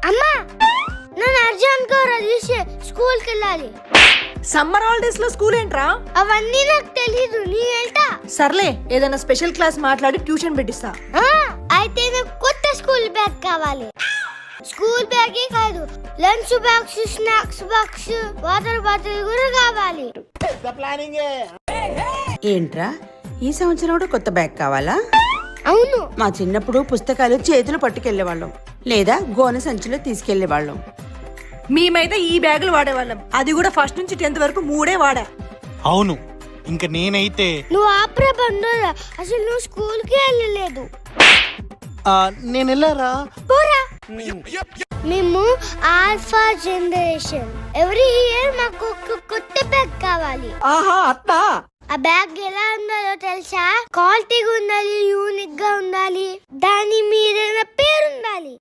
అమ్మా నేను అర్జున్ తీసి స్కూల్ కి వెళ్ళాలి. సమ్మర్ హాలిడేస్ లో స్కూల్ ఏంట్రా? అవన్నీ నాకు తెలీదు, నీ వెళ్తా. సర్లే, ఏదైనా స్పెషల్ క్లాస్ మాట్లాడి ట్యూషన్ పెట్టిస్తా. అయితే నాకు కొత్త స్కూల్ బ్యాగ్ కావాలి. స్కూల్ బ్యాగే కాదు, lunch box, snacks box, water bottle కూడా కావాలి. ఏంట్రా ఈ సంవత్సరం కూడా కొత్త బ్యాగ్ కావాలా? అవును. మా చిన్నప్పుడు పుస్తకాలు చేతులు పట్టుకెళ్లే వాళ్ళం, లేదా గోనె సంచిలో తీసుకెళ్లే వాళ్ళం. మేమైతే ఈ బ్యాగులు వాడేవాళ్ళం, అది కూడా ఫస్ట్ నుంచి 10th వరకు 3 వాడా. అవును, ఇంకా నేనైతే నువ్వు ఆప్రా బండోరా, అసలు నువ్వు స్కూల్ కి వెళ్ళలేదు. నేను వెళ్ళారా? పోరా. మేము ఆల్ఫా జనరేషన్, ఎవ్రీ ఇయర్ మాకు ఒక కొత్త బ్యాగ్ కావాలి. ఆహా అత్తా. ఆ బ్యాగ్ ఎలా ఉండాలో తెలుసా? క్వాలిటీగా ఉండాలి, యూనిక్ గా ఉండాలి, దాని మీద పేరు ఉండాలి.